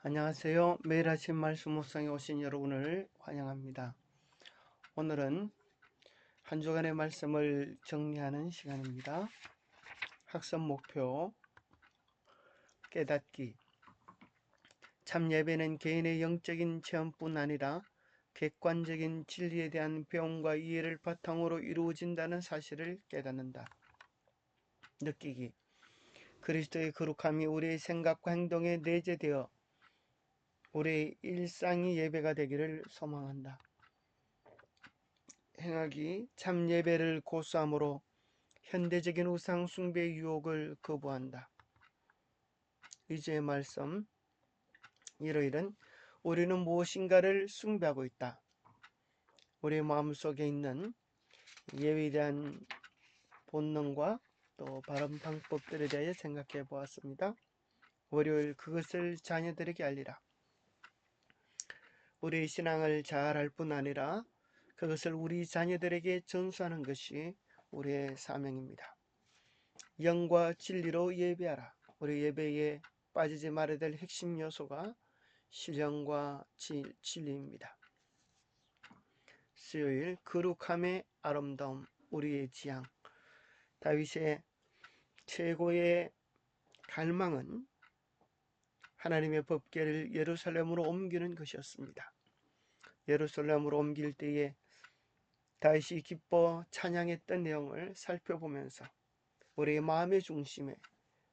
안녕하세요. 매일 아침 말씀 묵상에 오신 여러분을 환영합니다. 오늘은 한 주간의 말씀을 정리하는 시간입니다. 학습 목표 깨닫기. 참 예배는 개인의 영적인 체험뿐 아니라 객관적인 진리에 대한 배움과 이해를 바탕으로 이루어진다는 사실을 깨닫는다. 느끼기. 그리스도의 거룩함이 우리의 생각과 행동에 내재되어 우리의 일상이 예배가 되기를 소망한다. 행하기. 참 예배를 고수함으로 현대적인 우상 숭배의 유혹을 거부한다. 이주의 말씀. 일요일은 우리는 무엇인가를 숭배하고 있다. 우리 마음속에 있는 예배에 대한 본능과 또 바른 방법들에 대해 생각해 보았습니다. 월요일 그것을 자녀들에게 알리라. 우리의 신앙을 잘 알 뿐 아니라 그것을 우리 자녀들에게 전수하는 것이 우리의 사명입니다. 영과 진리로 예배하라. 우리 예배에 빠지지 말아야 될 핵심 요소가 신령과 진리입니다. 수요일 거룩함의 아름다움, 우리의 지향. 다윗의 최고의 갈망은 하나님의 법궤를 예루살렘으로 옮기는 것이었습니다. 예루살렘으로 옮길 때에 다윗이 기뻐 찬양했던 내용을 살펴보면서 우리의 마음의 중심에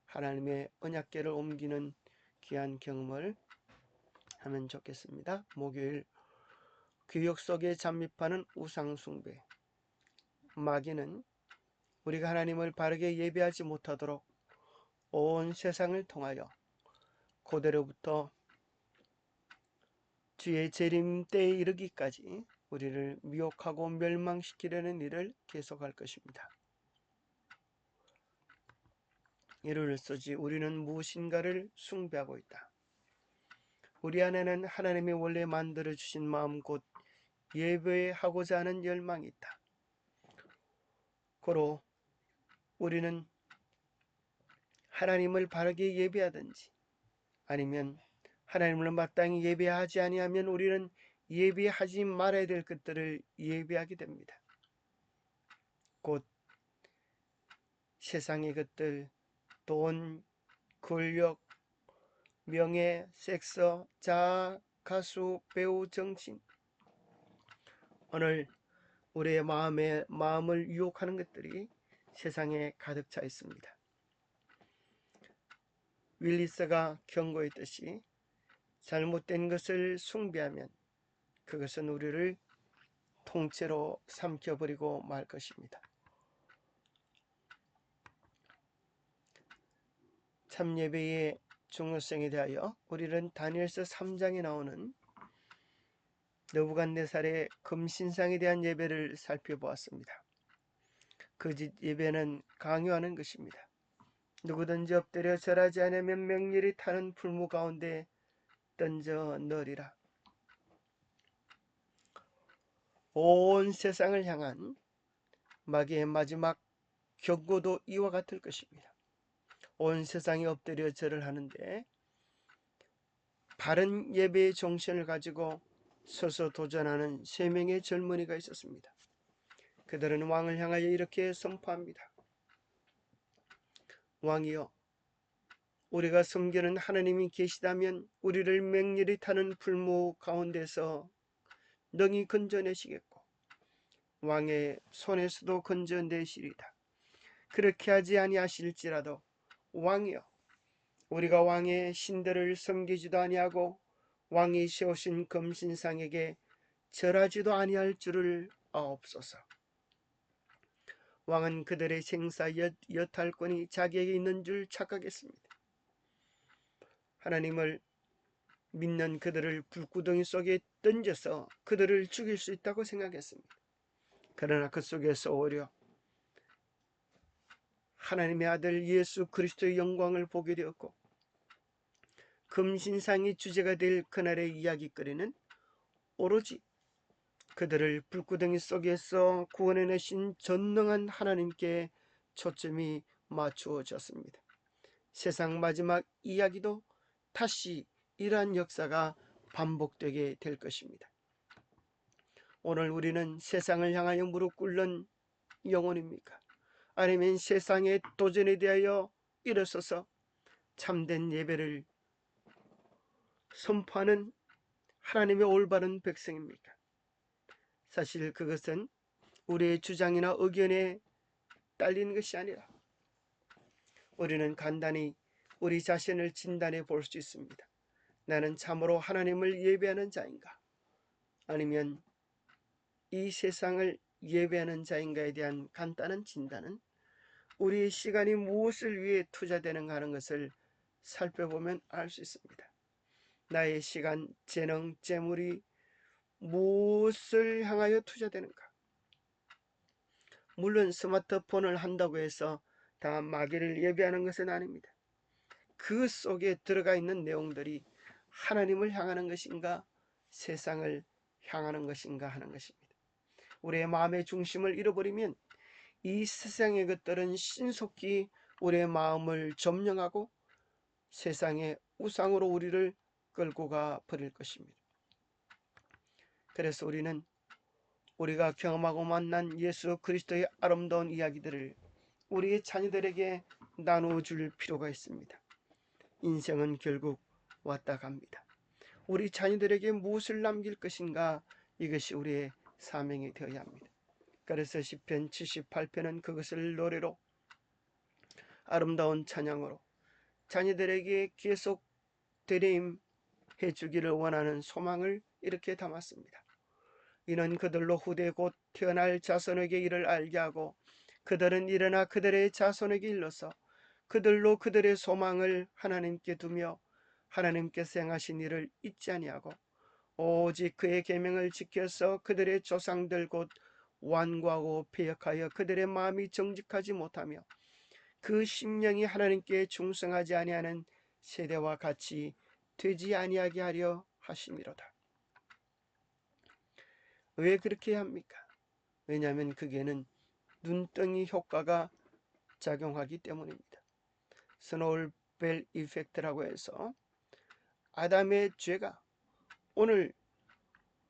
하나님의 언약궤를 옮기는 귀한 경험을 하면 좋겠습니다. 목요일 교역 속에 잠입하는 우상숭배. 마귀는 우리가 하나님을 바르게 예배하지 못하도록 온 세상을 통하여 고대로부터 주의 재림 때에 이르기까지 우리를 미혹하고 멸망시키려는 일을 계속할 것입니다. 이를 쓰지 우리는 무엇인가를 숭배하고 있다. 우리 안에는 하나님이 원래 만들어 주신 마음 곧 예배하고자 하는 열망이 있다. 고로 우리는 하나님을 바르게 예배하든지 아니면 하나님을 마땅히 예배하지 아니하면 우리는 예배하지 말아야 될 것들을 예배하게 됩니다. 곧 세상의 것들, 돈, 권력, 명예, 섹스, 자아, 가수, 배우, 정신. 오늘 우리의 마음을 유혹하는 것들이 세상에 가득 차 있습니다. 윌리스가 경고했듯이 잘못된 것을 숭배하면 그것은 우리를 통째로 삼켜버리고 말 것입니다. 참 예배의 중요성에 대하여 우리는 다니엘서 3장에 나오는 느부갓네살의 금신상에 대한 예배를 살펴보았습니다. 거짓 예배는 강요하는 것입니다. 누구든지 엎드려 절하지 않으면 맹렬히 타는 풀무 가운데 던져 넣으리라. 온 세상을 향한 마귀의 마지막 경고도 이와 같을 것입니다. 온 세상이 엎드려 절을 하는데 바른 예배의 정신을 가지고 서서 도전하는 3명의 젊은이가 있었습니다. 그들은 왕을 향하여 이렇게 선포합니다. 왕이여, 우리가 섬기는 하나님이 계시다면 우리를 맹렬히 타는 풀무 가운데서 능히 건져내시겠고 왕의 손에서도 건져내시리다. 그렇게 하지 아니하실지라도 왕이여, 우리가 왕의 신들을 섬기지도 아니하고 왕이 세우신 금신상에게 절하지도 아니할 줄을 아옵소서. 왕은 그들의 생사 여탈권이 자기에게 있는 줄 착각했습니다. 하나님을 믿는 그들을 불구덩이 속에 던져서 그들을 죽일 수 있다고 생각했습니다. 그러나 그 속에서 오히려 하나님의 아들 예수 그리스도의 영광을 보게 되었고 금신상이 주제가 될 그날의 이야기거리는 오로지 그들을 불구덩이 속에서 구원해내신 전능한 하나님께 초점이 맞추어졌습니다. 세상 마지막 이야기도 다시 이러한 역사가 반복되게 될 것입니다. 오늘 우리는 세상을 향하여 무릎 꿇는 영혼입니까? 아니면 세상의 도전에 대하여 일어서서 참된 예배를 선포하는 하나님의 올바른 백성입니까? 사실 그것은 우리의 주장이나 의견에 딸리는 것이 아니라 우리는 간단히 우리 자신을 진단해 볼 수 있습니다. 나는 참으로 하나님을 예배하는 자인가? 아니면 이 세상을 예배하는 자인가에 대한 간단한 진단은 우리의 시간이 무엇을 위해 투자되는가 하는 것을 살펴보면 알 수 있습니다. 나의 시간, 재능, 재물이 무엇을 향하여 투자되는가? 물론 스마트폰을 한다고 해서 다 마귀를 예배하는 것은 아닙니다. 그 속에 들어가 있는 내용들이 하나님을 향하는 것인가 세상을 향하는 것인가 하는 것입니다. 우리의 마음의 중심을 잃어버리면 이 세상의 것들은 신속히 우리의 마음을 점령하고 세상의 우상으로 우리를 끌고 가 버릴 것입니다. 그래서 우리는 우리가 경험하고 만난 예수 그리스도의 아름다운 이야기들을 우리의 자녀들에게 나누어줄 필요가 있습니다. 인생은 결국 왔다 갑니다. 우리 자녀들에게 무엇을 남길 것인가, 이것이 우리의 사명이 되어야 합니다. 그래서 시편 78편은 그것을 노래로 아름다운 찬양으로 자녀들에게 계속 되레임해 주기를 원하는 소망을 이렇게 담았습니다. 이는 그들로 후대 곧 태어날 자손에게 이를 알게 하고 그들은 일어나 그들의 자손에게 일러서 그들로 그들의 소망을 하나님께 두며 하나님께서 행하신 일을 잊지 아니하고 오직 그의 계명을 지켜서 그들의 조상들 곧 완고하고 패역하여 그들의 마음이 정직하지 못하며 그 심령이 하나님께 충성하지 아니하는 세대와 같이 되지 아니하게 하려 하심이로다. 왜 그렇게 해야 합니까? 왜냐하면 그게는 눈덩이 효과가 작용하기 때문입니다. 스노우벨 이펙트라고 해서 아담의 죄가 오늘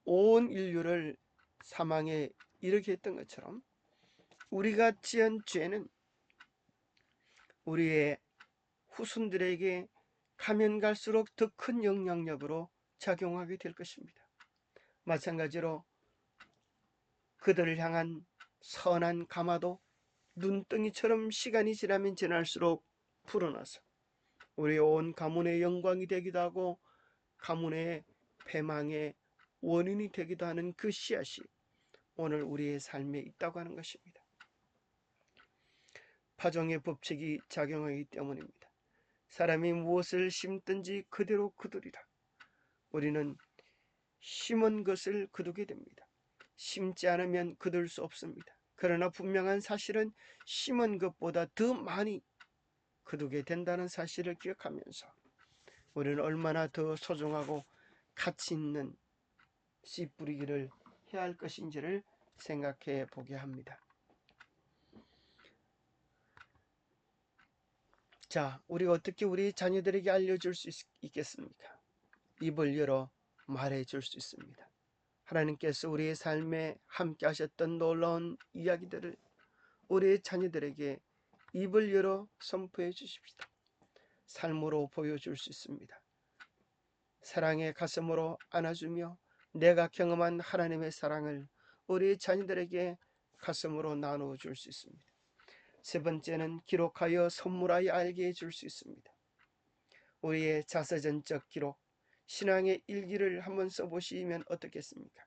온 인류를 사망에 이르게 했던 것처럼 우리가 지은 죄는 우리의 후손들에게 가면 갈수록 더 큰 영향력으로 작용하게 될 것입니다. 마찬가지로 그들을 향한 선한 감화도 눈덩이처럼 시간이 지나면 지날수록 불어나서 우리 온 가문의 영광이 되기도 하고 가문의 패망의 원인이 되기도 하는 그 씨앗이 오늘 우리의 삶에 있다고 하는 것입니다. 파종의 법칙이 작용하기 때문입니다. 사람이 무엇을 심든지 그대로 거두리라. 우리는 심은 것을 거두게 됩니다. 심지 않으면 거둘 수 없습니다. 그러나 분명한 사실은 심은 것보다 더 많이 거두게 된다는 사실을 기억하면서 우리는 얼마나 더 소중하고 가치 있는 씨 뿌리기를 해야 할 것인지를 생각해 보게 합니다. 자, 우리가 어떻게 우리 자녀들에게 알려줄 수 있겠습니까? 입을 열어 말해줄 수 있습니다. 하나님께서 우리의 삶에 함께 하셨던 놀라운 이야기들을 우리의 자녀들에게 입을 열어 선포해 주십시다. 삶으로 보여줄 수 있습니다. 사랑의 가슴으로 안아주며 내가 경험한 하나님의 사랑을 우리 자녀들에게 가슴으로 나누어 줄 수 있습니다. 세 번째는 기록하여 선물하여 알게 해줄 수 있습니다. 우리의 자서전적 기록, 신앙의 일기를 한번 써보시면 어떻겠습니까?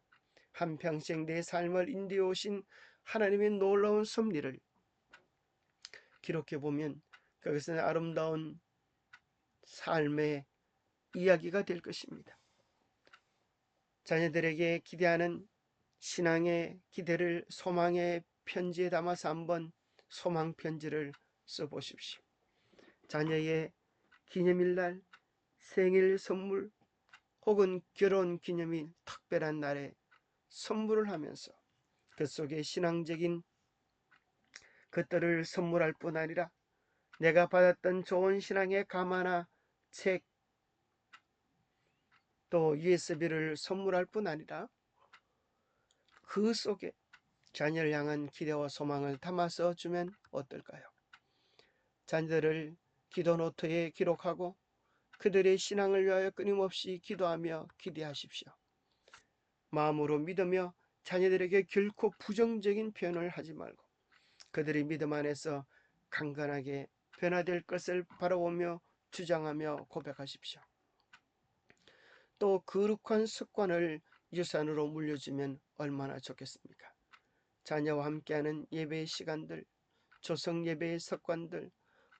한평생 내 삶을 인도해 오신 하나님의 놀라운 섭리를 기록해보면 그것은 아름다운 삶의 이야기가 될 것입니다. 자녀들에게 기대하는 신앙의 기대를 소망의 편지에 담아서 한번 소망 편지를 써보십시오. 자녀의 기념일날, 생일 선물 혹은 결혼 기념일 특별한 날에 선물을 하면서 그 속에 신앙적인 것들을 선물할 뿐 아니라 내가 받았던 좋은 신앙의 가마나 책, 또 USB를 선물할 뿐 아니라 그 속에 자녀를 향한 기대와 소망을 담아서 주면 어떨까요? 자녀들을 기도 노트에 기록하고 그들의 신앙을 위하여 끊임없이 기도하며 기대하십시오. 마음으로 믿으며 자녀들에게 결코 부정적인 표현을 하지 말고 그들의 믿음 안에서 강건하게 변화될 것을 바라보며 주장하며 고백하십시오. 또 거룩한 습관을 유산으로 물려주면 얼마나 좋겠습니까? 자녀와 함께하는 예배의 시간들, 조성 예배의 습관들,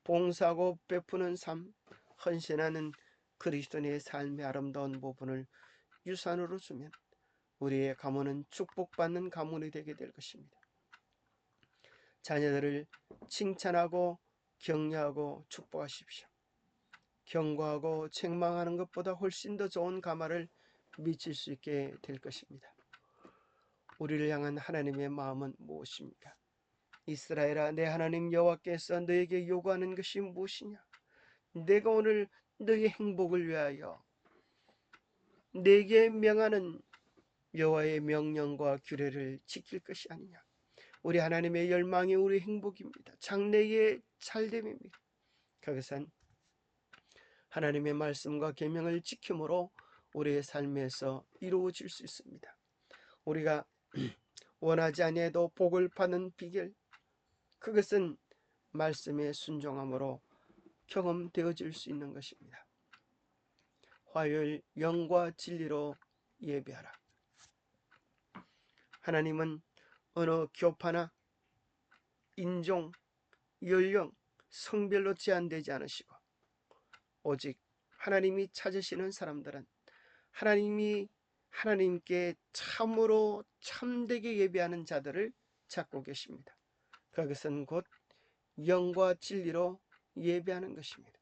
봉사하고 베푸는 삶, 헌신하는 그리스도인의 삶의 아름다운 부분을 유산으로 주면 우리의 가문은 축복받는 가문이 되게 될 것입니다. 자녀들을 칭찬하고 격려하고 축복하십시오. 경고하고 책망하는 것보다 훨씬 더 좋은 가마를 미칠 수 있게 될 것입니다. 우리를 향한 하나님의 마음은 무엇입니까? 이스라엘아, 내 하나님 여호와께서 너에게 요구하는 것이 무엇이냐? 내가 오늘 너의 행복을 위하여 내게 명하는 여호와의 명령과 규례를 지킬 것이 아니냐? 우리 하나님의 열망이 우리 행복입니다. 장래의 잘됨입니다. 그것은 하나님의 말씀과 계명을 지킴으로 우리의 삶에서 이루어질 수 있습니다. 우리가 원하지 아니해도 복을 받는 비결, 그것은 말씀의 순종함으로 경험되어질 수 있는 것입니다. 화요일 영과 진리로 예배하라. 하나님은 어느 교파나 인종, 연령, 성별로 제한되지 않으시고 오직 하나님이 찾으시는 사람들은 하나님께 참으로 참되게 예배하는 자들을 찾고 계십니다. 그것은 곧 영과 진리로 예배하는 것입니다.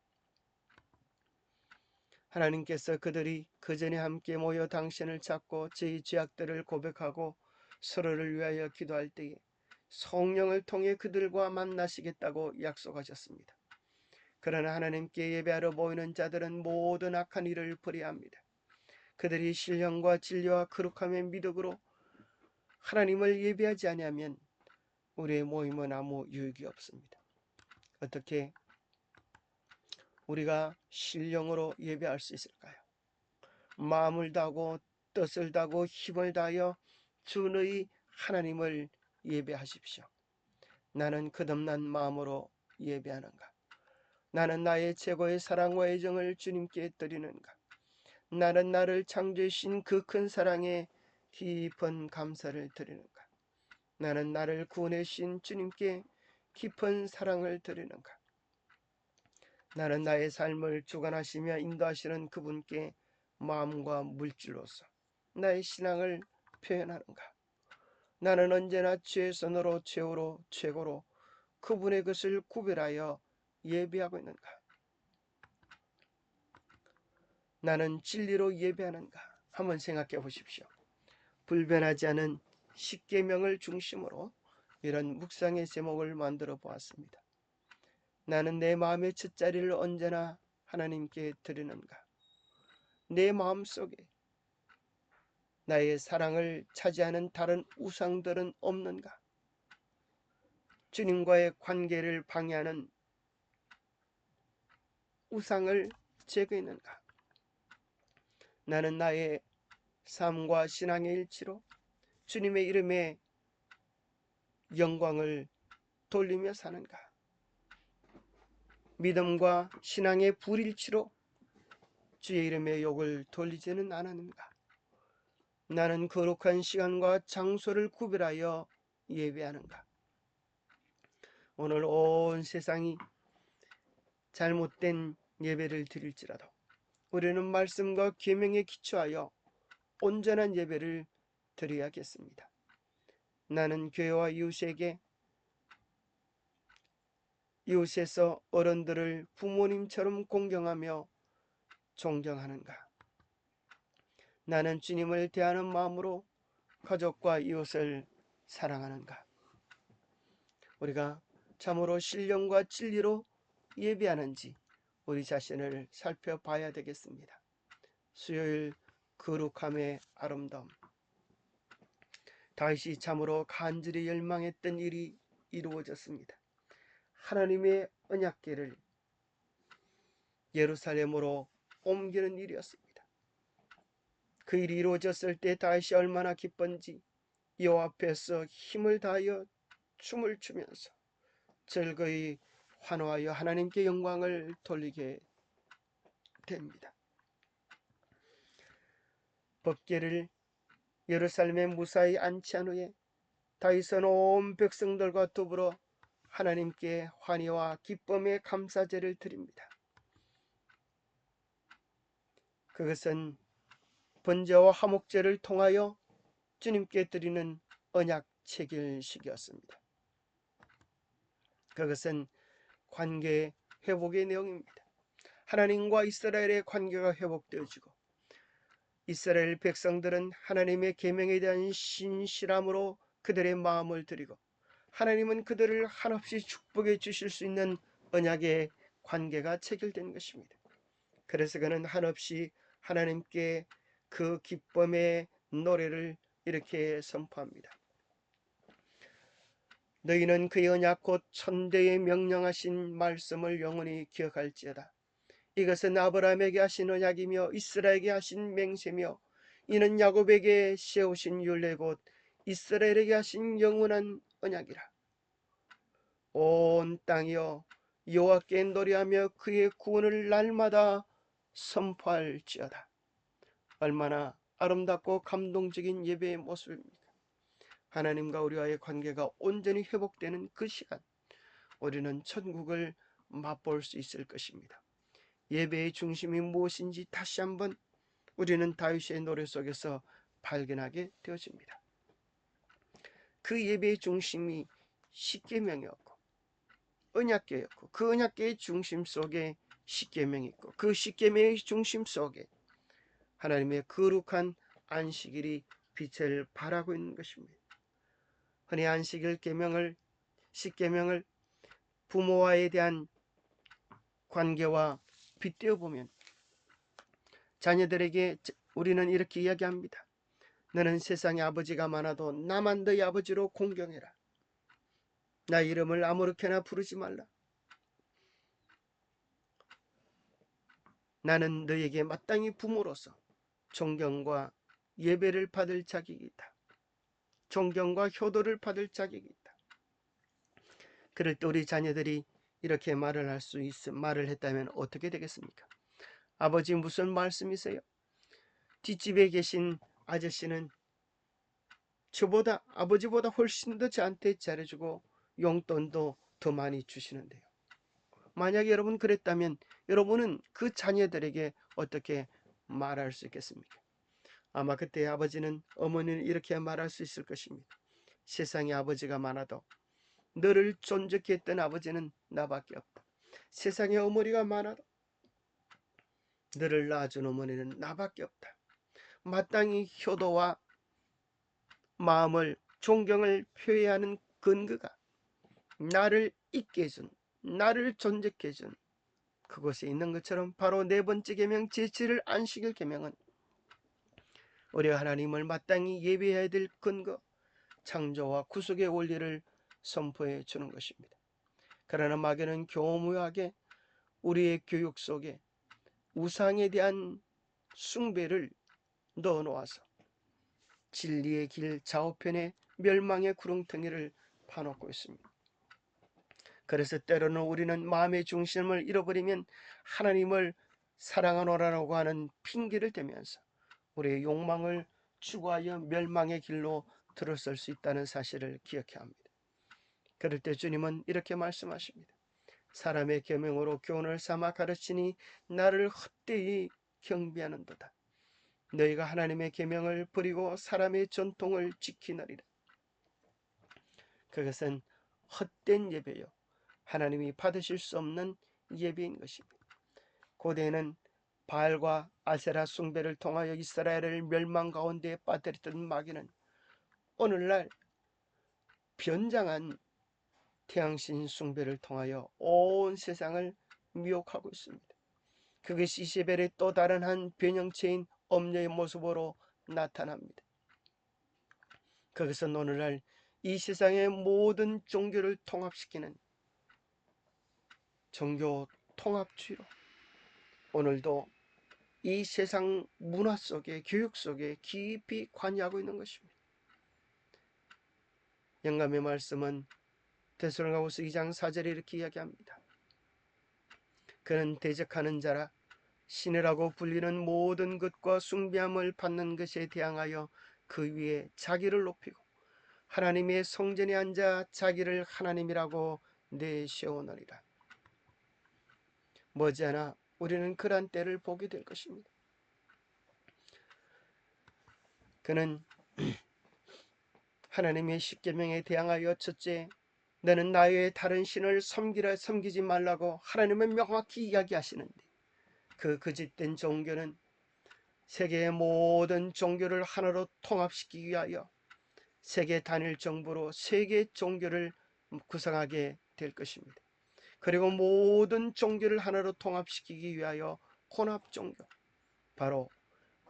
하나님께서 그들이 그전에 함께 모여 당신을 찾고 저희 죄악들을 고백하고 서로를 위하여 기도할 때에 성령을 통해 그들과 만나시겠다고 약속하셨습니다. 그러나 하나님께 예배하러 모이는 자들은 모든 악한 일을 버려야 합니다. 그들이 신령과 진리와 거룩함의 미덕으로 하나님을 예배하지 아니하면 우리의 모임은 아무 유익이 없습니다. 어떻게 우리가 신령으로 예배할 수 있을까요? 마음을 다하고 뜻을 다하고 힘을 다하여 주 너희 하나님을 예배하십시오. 나는 거듭난 마음으로 예배하는가? 나는 나의 최고의 사랑과 애정을 주님께 드리는가? 나는 나를 창조하신 그 큰 사랑에 깊은 감사를 드리는가? 나는 나를 구원하신 주님께 깊은 사랑을 드리는가? 나는 나의 삶을 주관하시며 인도하시는 그분께 마음과 물질로서 나의 신앙을 표현하는가? 나는 언제나 최선으로 최고로 그분의 것을 구별하여 예배하고 있는가? 나는 진리로 예배하는가? 한번 생각해 보십시오. 불변하지 않은 십계명을 중심으로 이런 묵상의 제목을 만들어 보았습니다. 나는 내 마음의 첫자리를 언제나 하나님께 드리는가? 내 마음속에 나의 사랑을 차지하는 다른 우상들은 없는가? 주님과의 관계를 방해하는 우상을 제거했는가? 나는 나의 삶과 신앙의 일치로 주님의 이름에 영광을 돌리며 사는가? 믿음과 신앙의 불일치로 주의 이름에 욕을 돌리지는 않았는가? 나는 거룩한 시간과 장소를 구별하여 예배하는가? 오늘 온 세상이 잘못된 예배를 드릴지라도 우리는 말씀과 계명에 기초하여 온전한 예배를 드려야겠습니다. 나는 교회와 이웃에서 어른들을 부모님처럼 공경하며 존경하는가? 나는 주님을 대하는 마음으로 가족과 이웃을 사랑하는가? 우리가 참으로 신령과 진리로 예배하는지 우리 자신을 살펴봐야 되겠습니다. 수요일 거룩함의 아름다움. 다윗이 참으로 간절히 열망했던 일이 이루어졌습니다. 하나님의 언약궤를 예루살렘으로 옮기는 일이었습니다. 그 일이 이루어졌을 때 다윗이 얼마나 기쁜지 여호와 앞에서 힘을 다하여 춤을 추면서 즐거이 환호하여 하나님께 영광을 돌리게 됩니다. 법궤를 예루살렘에 무사히 안치한 후에 다윗은 온 백성들과 더불어 하나님께 환희와 기쁨의 감사제를 드립니다. 그것은 번제와 화목제를 통하여 주님께 드리는 언약 체결식이었습니다. 그것은 관계 회복의 내용입니다. 하나님과 이스라엘의 관계가 회복되어지고 이스라엘 백성들은 하나님의 계명에 대한 신실함으로 그들의 마음을 드리고 하나님은 그들을 한없이 축복해 주실 수 있는 언약의 관계가 체결된 것입니다. 그래서 그는 한없이 하나님께 그 기쁨의 노래를 이렇게 선포합니다. 너희는 그의 언약 곧 천대에 명령하신 말씀을 영원히 기억할지어다. 이것은 아브라함에게 하신 언약이며 이스라엘에게 하신 맹세며 이는 야곱에게 세우신 율례 곧 이스라엘에게 하신 영원한 언약이라. 온 땅이여 여호와께 노래하며 그의 구원을 날마다 선포할지어다. 얼마나 아름답고 감동적인 예배의 모습입니까? 하나님과 우리와의 관계가 온전히 회복되는 그 시간, 우리는 천국을 맛볼 수 있을 것입니다. 예배의 중심이 무엇인지 다시 한번 우리는 다윗의 노래 속에서 발견하게 되어집니다. 그 예배의 중심이 십계명이었고 언약궤였고 그 언약궤의 중심 속에 십계명이 있고 그 십계명의 중심 속에 하나님의 거룩한 안식일이 빛을 발하고 있는 것입니다. 흔히 안식일 계명을 십계명을 부모와에 대한 관계와 빗대어 보면 자녀들에게 우리는 이렇게 이야기합니다. 너는 세상에 아버지가 많아도 나만 너희 아버지로 공경해라. 나 이름을 아무렇게나 부르지 말라. 나는 너에게 마땅히 부모로서 존경과 예배를 받을 자격이 있다. 존경과 효도를 받을 자격이 있다. 그럴 때 우리 자녀들이 이렇게 말을 했다면 어떻게 되겠습니까? 아버지 무슨 말씀이세요? 뒷집에 계신 아저씨는 아버지보다 훨씬 더 저한테 잘해주고 용돈도 더 많이 주시는데요. 만약에 여러분 그랬다면 여러분은 그 자녀들에게 어떻게 말할 수 있겠습니까? 아마 그때 아버지는 어머니는 이렇게 말할 수 있을 것입니다. 세상에 아버지가 많아도 너를 존재케 했던 아버지는 나밖에 없다. 세상에 어머니가 많아도 너를 낳아준 어머니는 나밖에 없다. 마땅히 효도와 마음을 존경을 표해야 하는 근거가 나를 있게 해준, 나를 존재케 해준 그곳에 있는 것처럼 바로 네 번째 계명 제7일 안식일 계명은 우리가 하나님을 마땅히 예배해야 될 근거, 창조와 구속의 원리를 선포해 주는 것입니다. 그러나 마귀는 교묘하게 우리의 교육 속에 우상에 대한 숭배를 넣어놓아서 진리의 길 좌우편에 멸망의 구렁텅이를 파놓고 있습니다. 그래서 때로는 우리는 마음의 중심을 잃어버리면 하나님을 사랑하노라고 하는 핑계를 대면서 우리의 욕망을 추구하여 멸망의 길로 들어설 수 있다는 사실을 기억해야 합니다. 그럴 때 주님은 이렇게 말씀하십니다. 사람의 계명으로 교훈을 삼아 가르치니 나를 헛되이 경배하는도다. 너희가 하나님의 계명을 버리고 사람의 전통을 지키느리라. 그것은 헛된 예배요 하나님이 받으실 수 없는 예배인 것입니다. 고대에는 바알과 아세라 숭배를 통하여 이스라엘을 멸망 가운데 빠뜨렸던 마귀는 오늘날 변장한 태양신 숭배를 통하여 온 세상을 미혹하고 있습니다. 그것이 이세벨의 또 다른 한 변형체인 엄녀의 모습으로 나타납니다. 그것은 오늘날 이 세상의 모든 종교를 통합시키는 종교 통합주의로 오늘도 이 세상 문화 속에, 교육 속에 깊이 관여하고 있는 것입니다. 영감의 말씀은 데살로니가후서 2장 4절에 이렇게 이야기합니다. 그는 대적하는 자라 신이라고 불리는 모든 것과 숭배함을 받는 것에 대항하여 그 위에 자기를 높이고 하나님의 성전에 앉아 자기를 하나님이라고 내세우느니라. 머지않아 우리는 그러한 때를 보게 될 것입니다. 그는 하나님의 십계명에 대항하여 첫째, 너는 나의 다른 신을 섬기지 말라고 하나님은 명확히 이야기하시는데 그 거짓된 종교는 세계의 모든 종교를 하나로 통합시키기 위하여 세계 단일 정부로 세계 종교를 구성하게 될 것입니다. 그리고 모든 종교를 하나로 통합시키기 위하여 혼합종교, 바로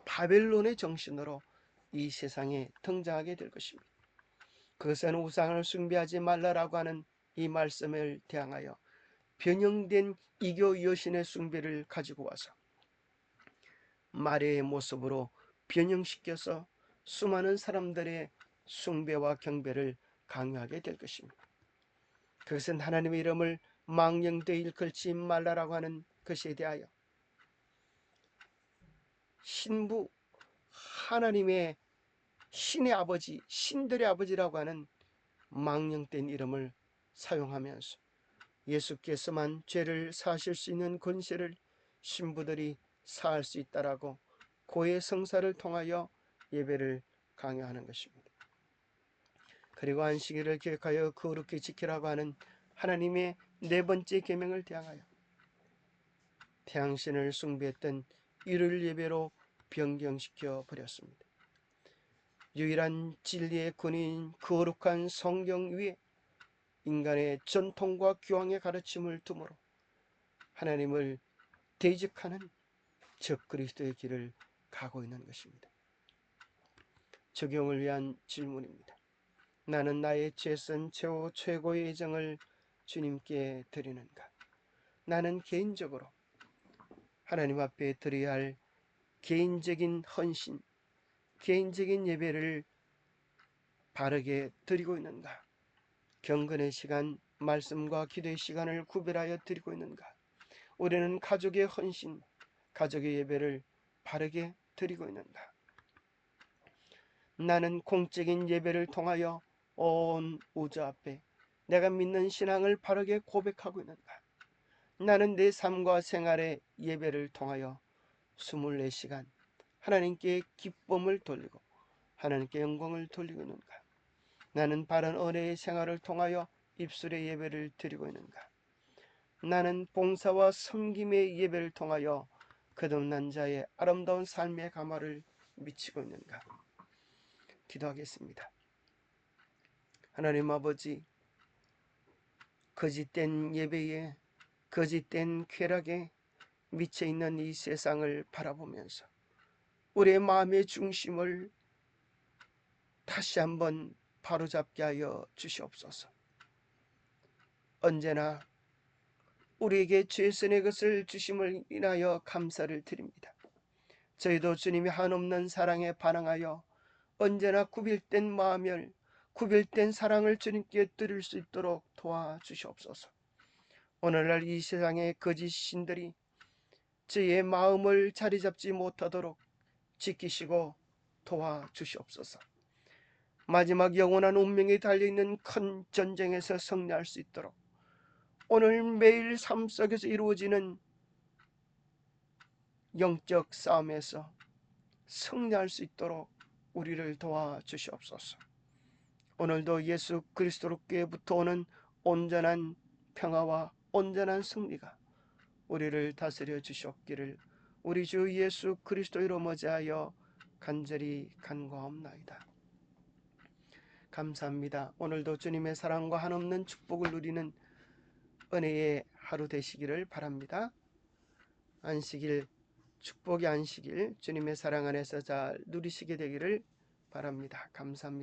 바벨론의 정신으로 이 세상에 등장하게 될 것입니다. 그것은 우상을 숭배하지 말라라고 하는 이 말씀을 대항하여 변형된 이교 여신의 숭배를 가지고 와서 마리아의 모습으로 변형시켜서 수많은 사람들의 숭배와 경배를 강요하게 될 것입니다. 그것은 하나님의 이름을 망령되이 일컬지 말라라고 하는 것에 대하여 신부, 하나님의 신의 아버지, 신들의 아버지라고 하는 망령된 이름을 사용하면서 예수께서만 죄를 사하실 수 있는 권세를 신부들이 사할 수 있다라고 고해 성사를 통하여 예배를 강요하는 것입니다. 그리고 안식일을 기억하여 거룩히 지키라고 하는 하나님의 네 번째 계명을 대항하여 태양신을 숭배했던 일요일 예배로 변경시켜 버렸습니다. 유일한 진리의 근원인 거룩한 성경 위에 인간의 전통과 교황의 가르침을 두므로 하나님을 대적하는 적그리스도의 길을 가고 있는 것입니다. 적용을 위한 질문입니다. 나는 나의 죄선 최고의 애정을 주님께 드리는가? 나는 개인적으로 하나님 앞에 드려야 할 개인적인 헌신, 개인적인 예배를 바르게 드리고 있는가? 경건의 시간, 말씀과 기도의 시간을 구별하여 드리고 있는가? 우리는 가족의 헌신, 가족의 예배를 바르게 드리고 있는가? 나는 공적인 예배를 통하여 온 우주 앞에 내가 믿는 신앙을 바르게 고백하고 있는가? 나는 내 삶과 생활의 예배를 통하여 24시간 하나님께 기쁨을 돌리고 하나님께 영광을 돌리고 있는가? 나는 바른 은혜의 생활을 통하여 입술의 예배를 드리고 있는가? 나는 봉사와 섬김의 예배를 통하여 거듭난 자의 아름다운 삶의 가마를 미치고 있는가? 기도하겠습니다. 하나님 아버지, 거짓된 예배에 거짓된 쾌락에 미쳐 있는 이 세상을 바라보면서 우리의 마음의 중심을 다시 한번 바로잡게 하여 주시옵소서. 언제나 우리에게 최선의 것을 주심을 인하여 감사를 드립니다. 저희도 주님의 한없는 사랑에 반응하여 언제나 구별된 마음을, 구별된 사랑을 주님께 드릴 수 있도록 도와주시옵소서. 오늘날 이 세상의 거짓 신들이 저희의 마음을 자리 잡지 못하도록 지키시고 도와주시옵소서. 마지막 영원한 운명이 달려있는 큰 전쟁에서 승리할 수 있도록 오늘 매일 삶 속에서 이루어지는 영적 싸움에서 승리할 수 있도록 우리를 도와주시옵소서. 오늘도 예수 그리스도로부터 오는 온전한 평화와 온전한 승리가 우리를 다스려 주시옵기를 우리 주 예수 그리스도로 머지하여 간절히 간구하옵나이다. 감사합니다. 오늘도 주님의 사랑과 한없는 축복을 누리는 은혜의 하루 되시기를 바랍니다. 안식일 축복의 안식일 주님의 사랑 안에서 잘 누리시게 되기를 바랍니다. 감사합니다.